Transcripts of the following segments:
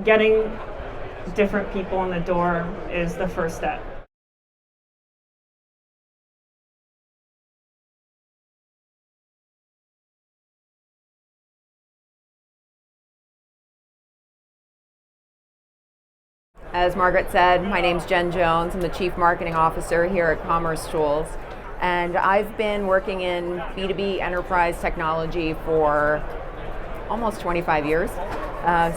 Getting different people in the door is the first step. As Margaret said, my name's Jen Jones. I'm the Chief Marketing Officer here at commercetools. And I've been working in B2B enterprise technology for almost 25 years.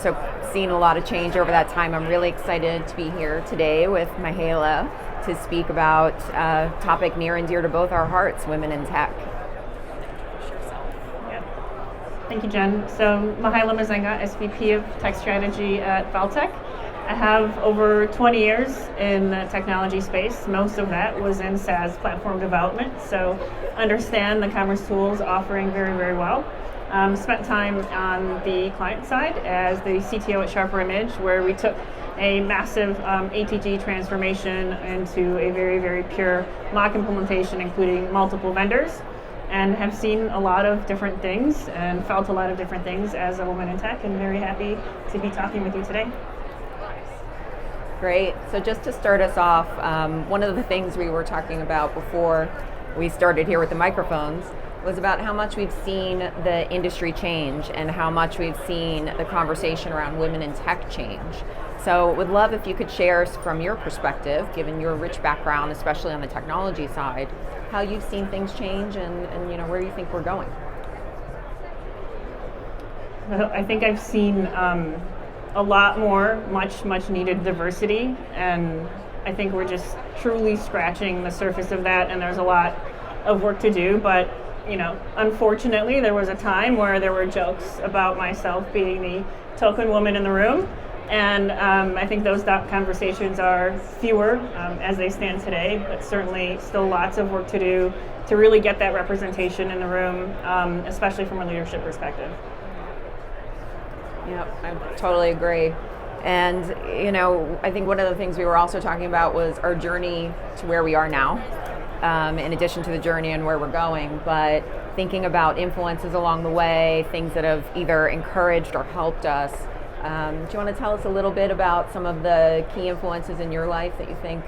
So seen a lot of change over that time. I'm really excited to be here today with Mihaela to speak about a topic near and dear to both our hearts, women in tech. Thank you, Jen. So Mihaela Mazzenga, SVP of Tech Strategy at Valtech. I have over 20 years in the technology space. Most of that was in SaaS platform development, so understand the commercetools offering very, very well. Spent time on the client side as the CTO at Sharper Image, where we took a massive ATG transformation into a very, very pure mock implementation, including multiple vendors, and have seen a lot of different things and felt a lot of different things as a woman in tech, and very happy to be talking with you today. Great. So just to start us off, one of the things we were talking about before we started here with the microphones was about how much we've seen the industry change and how much we've seen the conversation around women in tech change. So would love if you could share from your perspective, given your rich background, especially on the technology side, how you've seen things change and where you think we're going. Well, I think I've seen a lot more much needed diversity, and I think we're just truly scratching the surface of that, and there's a lot of work to do. But unfortunately there was a time where there were jokes about myself being the token woman in the room, and I think those conversations are fewer as they stand today, but certainly still lots of work to do to really get that representation in the room, especially from a leadership perspective. Yep, I totally agree. And, I think one of the things we were also talking about was our journey to where we are now, in addition to the journey and where we're going, but thinking about influences along the way, things that have either encouraged or helped us. Do you want to tell us a little bit about some of the key influences in your life that you think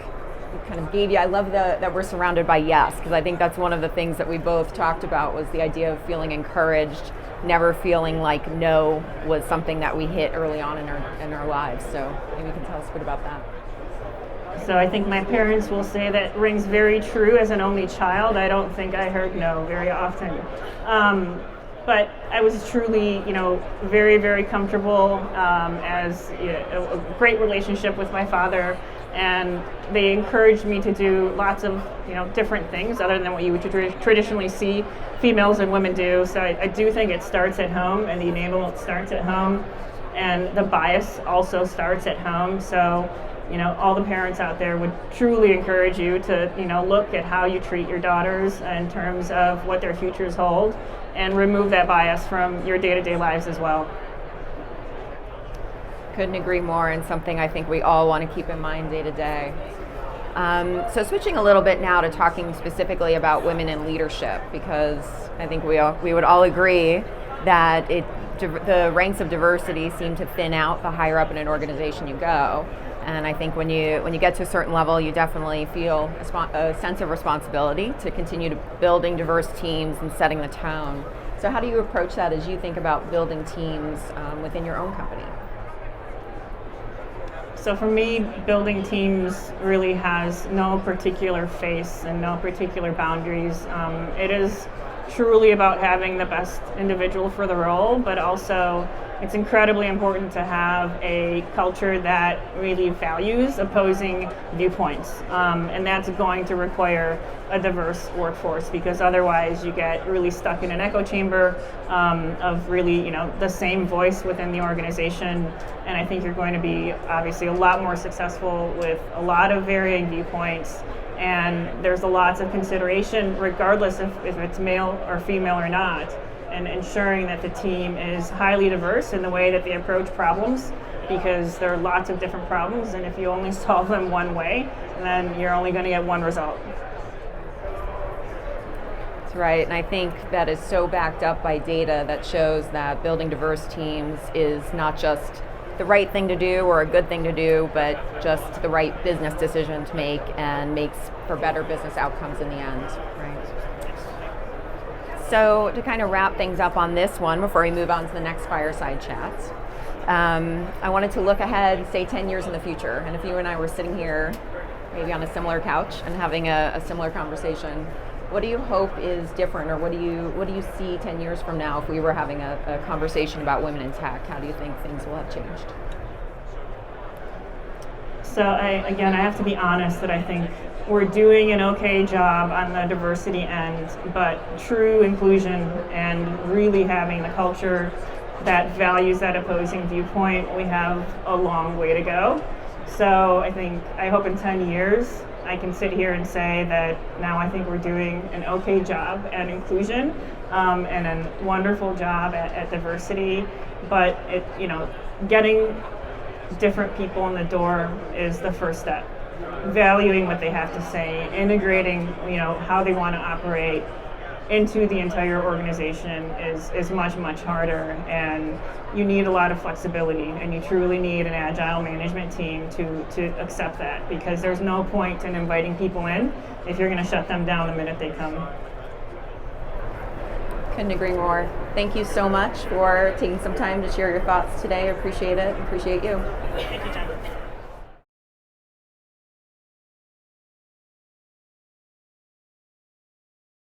kind of gave you? I love that we're surrounded by yes, because I think that's one of the things that we both talked about was the idea of feeling encouraged, never feeling like no was something that we hit early on in our lives. So maybe you can tell us a bit about that. So I think my parents will say that rings very true as an only child. I don't think I heard no very often. But I was truly, very, very comfortable as a great relationship with my father, and they encouraged me to do lots of, different things other than what you would traditionally see females and women do. So I do think it starts at home, and the enablement starts at home, and the bias also starts at home. So, all the parents out there would truly encourage you to, look at how you treat your daughters in terms of what their futures hold, and remove that bias from your day-to-day lives as well. Couldn't agree more, and something I think we all want to keep in mind day to day. So switching a little bit now to talking specifically about women in leadership, because I think we would all agree that the ranks of diversity seem to thin out the higher up in an organization you go. And I think when you get to a certain level, you definitely feel a sense of responsibility to continue to building diverse teams and setting the tone. So how do you approach that as you think about building teams within your own company? So for me, building teams really has no particular face and no particular boundaries. It is truly about having the best individual for the role, but also it's incredibly important to have a culture that really values opposing viewpoints. And that's going to require a diverse workforce, because otherwise you get really stuck in an echo chamber of really, the same voice within the organization. And I think you're going to be obviously a lot more successful with a lot of varying viewpoints. And there's lots of consideration, regardless if it's male or female or not, and ensuring that the team is highly diverse in the way that they approach problems, because there are lots of different problems, and if you only solve them one way, then you're only going to get one result. That's right, and I think that is so backed up by data that shows that building diverse teams is not just the right thing to do or a good thing to do, but just the right business decision to make and makes for better business outcomes in the end, right? So to kind of wrap things up on this one before we move on to the next fireside chat, I wanted to look ahead, say 10 years in the future, and if you and I were sitting here maybe on a similar couch and having a similar conversation, what do you hope is different, or what do you see 10 years from now if we were having a conversation about women in tech? How do you think things will have changed? So I have to be honest that I think we're doing an okay job on the diversity end, but true inclusion and really having the culture that values that opposing viewpoint, we have a long way to go. So I hope in 10 years, I can sit here and say that now I think we're doing an okay job at inclusion and a wonderful job at diversity, but getting different people in the door is the first step. Valuing what they have to say, integrating how they want to operate into the entire organization is much, much harder, and you need a lot of flexibility, and you truly need an agile management team to accept that, because there's no point in inviting people in if you're going to shut them down the minute they come. Couldn't agree more. Thank you so much for taking some time to share your thoughts today. I appreciate it. Appreciate you. Thank you, Jen.